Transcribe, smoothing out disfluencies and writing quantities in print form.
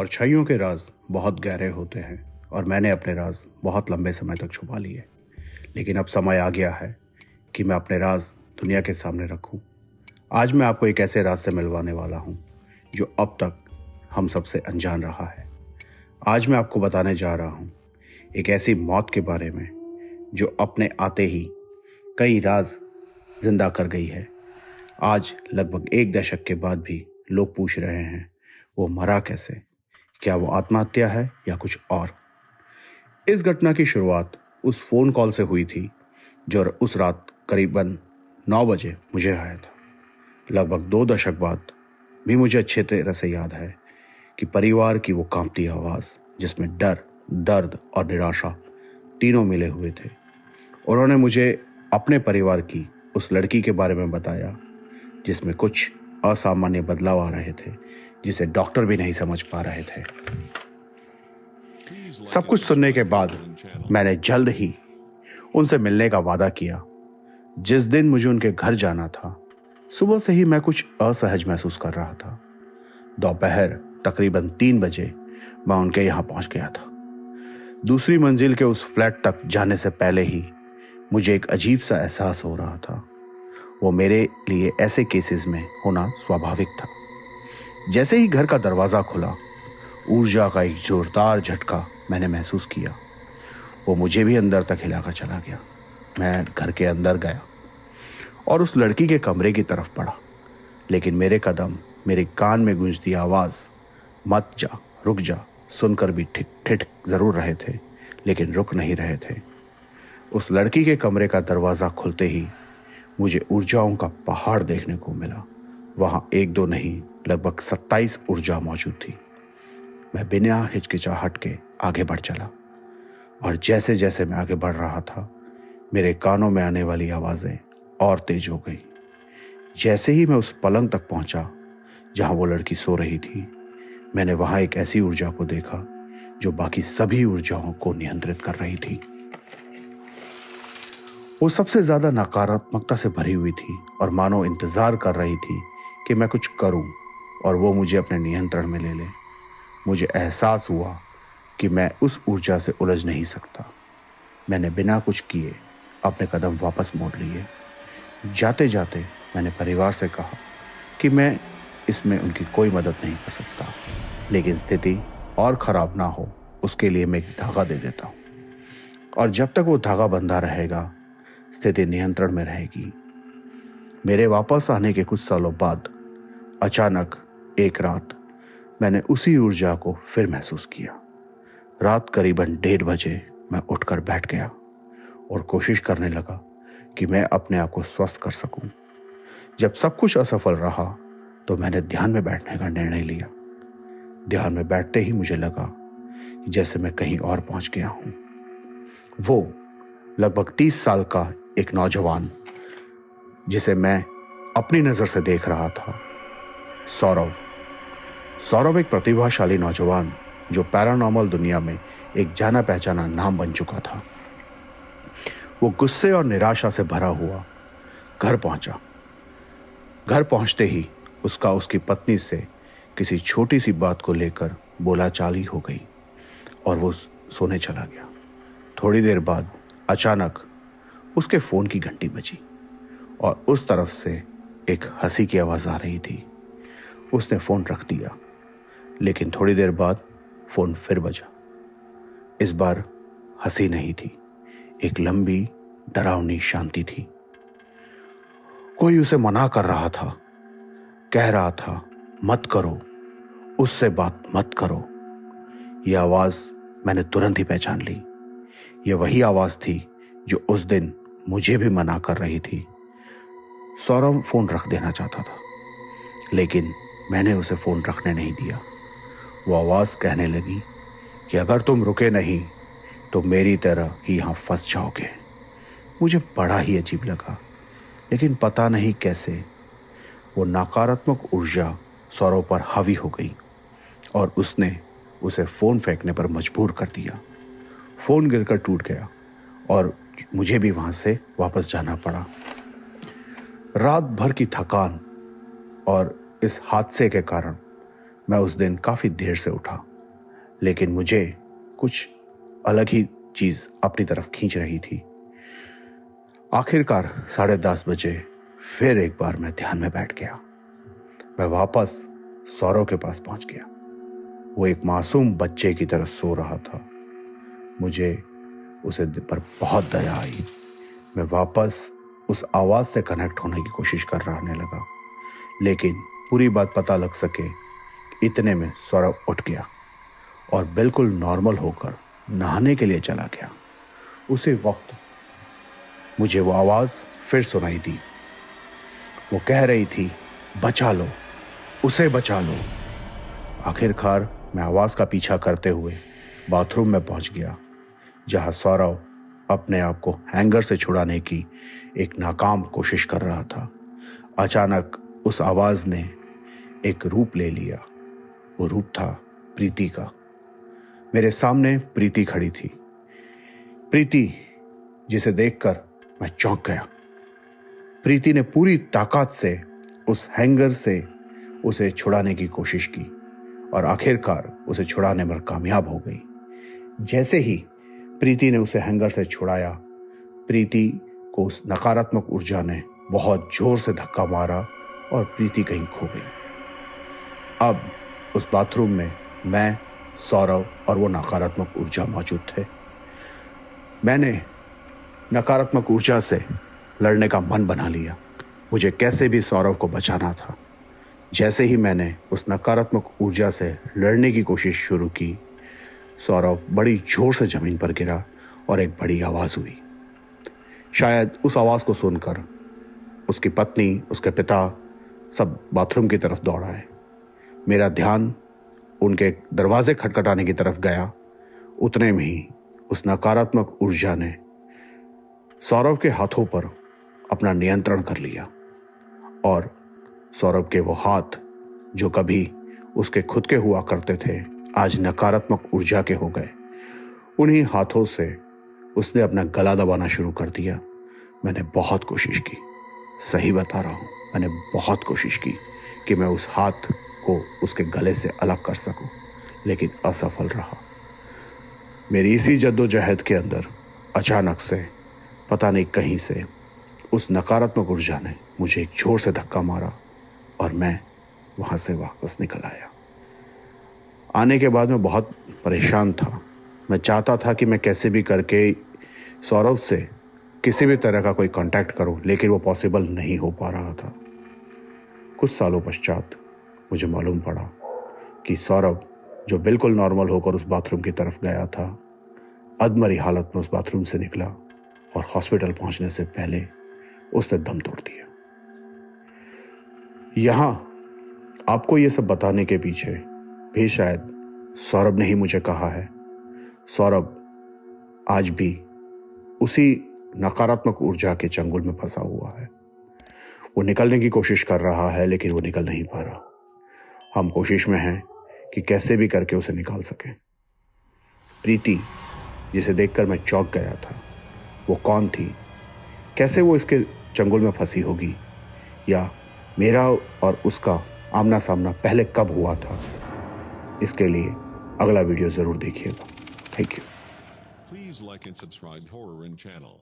परछाइयों के राज बहुत गहरे होते हैं और मैंने अपने राज बहुत लंबे समय तक छुपा लिए। लेकिन अब समय आ गया है कि मैं अपने राज दुनिया के सामने रखूं। आज मैं आपको एक ऐसे राज से मिलवाने वाला हूं जो अब तक हम सबसे अनजान रहा है। आज मैं आपको बताने जा रहा हूं एक ऐसी मौत के बारे में जो अपने आते ही कई राज जिंदा कर गई है। आज लगभग 1 दशक के बाद भी लोग पूछ रहे हैं वो मरा कैसे, क्या वो आत्महत्या है या कुछ और। इस घटना की शुरुआत उस फोन कॉल से हुई थी जो उस रात करीबन 9 बजे मुझे आया था। लगभग 2 दशक बाद भी मुझे अच्छे तरह से याद है कि परिवार की वो कांपती आवाज जिसमें डर, दर्द और निराशा तीनों मिले हुए थे। उन्होंने मुझे अपने परिवार की उस लड़की के बारे में बताया जिसमें कुछ असामान्य बदलाव आ रहे थे जिसे डॉक्टर भी नहीं समझ पा रहे थे। सब कुछ सुनने के बाद मैंने जल्द ही उनसे मिलने का वादा किया। जिस दिन मुझे उनके घर जाना था, सुबह से ही मैं कुछ असहज महसूस कर रहा था। दोपहर तकरीबन 3 बजे मैं उनके यहाँ पहुंच गया था। दूसरी मंजिल के उस फ्लैट तक जाने से पहले ही मुझे एक अजीब सा एहसास हो रहा था। वो मेरे लिए ऐसे केसेस में होना स्वाभाविक था। जैसे ही घर का दरवाजा खुला, ऊर्जा का एक जोरदार झटका मैंने महसूस किया। वो मुझे भी अंदर तक हिलाकर चला गया। मैं घर के अंदर गया और उस लड़की के कमरे की तरफ बढ़ा, लेकिन मेरे कदम मेरे कान में गूंजती आवाज मत जा, रुक जा सुनकर भी ठिठक जरूर रहे थे, लेकिन रुक नहीं रहे थे। उस लड़की के कमरे का दरवाजा खुलते ही मुझे ऊर्जाओं का पहाड़ देखने को मिला। वहां 1-2 नहीं, लगभग 27 ऊर्जा मौजूद थी। मैं बिना हिचकिचाहट के आगे बढ़ चला और जैसे जैसे मैं आगे बढ़ रहा था, मेरे कानों में आने वाली आवाजें और तेज हो गई। जैसे ही मैं उस पलंग तक पहुंचा जहां वो लड़की सो रही थी, मैंने वहां एक ऐसी ऊर्जा को देखा जो बाकी सभी ऊर्जाओं को नियंत्रित कर रही थी। वो सबसे ज्यादा नकारात्मकता से भरी हुई थी और मानो इंतजार कर रही थी कि मैं कुछ करूं और वो मुझे अपने नियंत्रण में ले ले। मुझे एहसास हुआ कि मैं उस ऊर्जा से उलझ नहीं सकता। मैंने बिना कुछ किए अपने कदम वापस मोड़ लिए। जाते जाते मैंने परिवार से कहा कि मैं इसमें उनकी कोई मदद नहीं कर सकता, लेकिन स्थिति और खराब ना हो उसके लिए मैं एक धागा दे देता हूँ, और जब तक वो धागा बंधा रहेगा स्थिति नियंत्रण में रहेगी। मेरे वापस आने के कुछ सालों बाद अचानक एक रात मैंने उसी ऊर्जा को फिर महसूस किया। रात करीबन 1:30 बजे मैं उठकर बैठ गया और कोशिश करने लगा कि मैं अपने आप को स्वस्थ कर सकूं। जब सब कुछ असफल रहा तो मैंने ध्यान में बैठने का निर्णय लिया। ध्यान में बैठते ही मुझे लगा कि जैसे मैं कहीं और पहुंच गया हूं। वो लगभग 30 साल का एक नौजवान जिसे मैं अपनी नजर से देख रहा था, सौरभ एक प्रतिभाशाली नौजवान जो पैरानॉर्मल दुनिया में एक जाना पहचाना नाम बन चुका था। वो गुस्से और निराशा से भरा हुआ घर पहुंचा। घर पहुंचते ही उसकी पत्नी से किसी छोटी सी बात को लेकर बोलाचाली हो गई और वो सोने चला गया। थोड़ी देर बाद अचानक उसके फोन की घंटी बजी और उस तरफ से एक हंसी की आवाज आ रही थी। उसने फोन रख दिया, लेकिन थोड़ी देर बाद फोन फिर बजा। इस बार हंसी नहीं थी, एक लंबी डरावनी शांति थी। कोई उसे मना कर रहा था, कह रहा था मत करो, उससे बात मत करो। यह आवाज मैंने तुरंत ही पहचान ली। यह वही आवाज थी जो उस दिन मुझे भी मना कर रही थी। सौरभ फोन रख देना चाहता था, लेकिन मैंने उसे फोन रखने नहीं दिया। वो आवाज कहने लगी कि अगर तुम रुके नहीं तो मेरी तरह ही यहां फंस जाओगे। मुझे बड़ा ही अजीब लगा, लेकिन पता नहीं कैसे वो नकारात्मक ऊर्जा सौरभ पर हावी हो गई और उसने उसे फोन फेंकने पर मजबूर कर दिया। फोन गिरकर टूट गया और मुझे भी वहां से वापस जाना पड़ा। रात भर की थकान और इस हादसे के कारण मैं उस दिन काफी देर से उठा लेकिन मुझे कुछ अलग ही चीज अपनी तरफ खींच रही थी। आखिरकार 10:30 बजे फिर एक बार मैं ध्यान में बैठ गया। मैं वापस सौरव के पास पहुंच गया। वो एक मासूम बच्चे की तरह सो रहा था। मुझे उसे पर बहुत दया आई। मैं वापस उस आवाज से कनेक्ट होने की कोशिश कर रहने लगा, लेकिन पूरी बात पता लग सके इतने में सौरव उठ गया और बिल्कुल नॉर्मल होकर नहाने के लिए चला गया। उसी वक्त मुझे वो आवाज फिर सुनाई दी। वो कह रही थी, बचा लो, उसे बचा लो। आखिरकार मैं आवाज का पीछा करते हुए बाथरूम में पहुंच गया, जहां सौरव अपने आप को हैंगर से छुड़ाने की एक नाकाम कोशिश कर रहा था। अचानक उस आवाज ने एक रूप ले लिया। वो रूप था प्रीति का। मेरे सामने प्रीति खड़ी थी। प्रीति, जिसे देखकर मैं चौंक गया। प्रीति ने पूरी ताकत से उस हैंगर से उसे छुड़ाने की कोशिश की और आखिरकार उसे छुड़ाने में कामयाब हो गई। जैसे ही प्रीति ने उसे हैंगर से छुड़ाया, प्रीति को उस नकारात्मक ऊर्जा ने बहुत जोर से धक्का मारा और प्रीति कहीं खो गई। अब उस बाथरूम में मैं, सौरव और वो नकारात्मक ऊर्जा मौजूद थे। मैंने नकारात्मक ऊर्जा से लड़ने का मन बना लिया। मुझे कैसे भी सौरव को बचाना था। जैसे ही मैंने उस नकारात्मक ऊर्जा से लड़ने की कोशिश शुरू की, सौरव बड़ी जोर से जमीन पर गिरा और एक बड़ी आवाज हुई। शायद उस आवाज को सुनकर उसकी पत्नी, उसके पिता सब बाथरूम की तरफ दौड़ आए। मेरा ध्यान उनके दरवाजे खटखटाने की तरफ गया। उतने में ही उस नकारात्मक ऊर्जा ने सौरव के हाथों पर अपना नियंत्रण कर लिया और सौरव के वो हाथ, जो कभी उसके खुद के हुआ करते थे, आज नकारात्मक ऊर्जा के हो गए। उन्हीं हाथों से उसने अपना गला दबाना शुरू कर दिया। मैंने बहुत कोशिश की, सही बता रहा हूं, मैंने बहुत कोशिश की कि मैं उस हाथ को उसके गले से अलग कर सकूं, लेकिन असफल रहा। मेरी इसी जद्दोजहद के अंदर अचानक से, पता नहीं कहीं से, उस नकारात्मक ऊर्जा ने मुझे एक जोर से धक्का मारा और मैं वहां से वापस निकल आया। आने के बाद मैं बहुत परेशान था। मैं चाहता था कि मैं कैसे भी करके सौरव से किसी भी तरह का कोई कांटेक्ट करूं, लेकिन वो पॉसिबल नहीं हो पा रहा था। कुछ सालों पश्चात मुझे मालूम पड़ा कि सौरव, जो बिल्कुल नॉर्मल होकर उस बाथरूम की तरफ गया था, अधमरी हालत में उस बाथरूम से निकला और हॉस्पिटल पहुंचने से पहले उसने दम तोड़ दिया। यहां आपको यह सब बताने के पीछे भी शायद सौरभ ने ही मुझे कहा है। सौरभ आज भी उसी नकारात्मक ऊर्जा के चंगुल में फंसा हुआ है। वो निकलने की कोशिश कर रहा है, लेकिन वो निकल नहीं पा रहा। हम कोशिश में हैं कि कैसे भी करके उसे निकाल सकें। प्रीति, जिसे देखकर मैं चौंक गया था, वो कौन थी? कैसे वो इसके चंगुल में फंसी होगी? या मेरा और उसका आमना सामना पहले कब हुआ था? इसके लिए अगला वीडियो जरूर देखिएगा। Thank you. Please like and subscribe Horror In channel.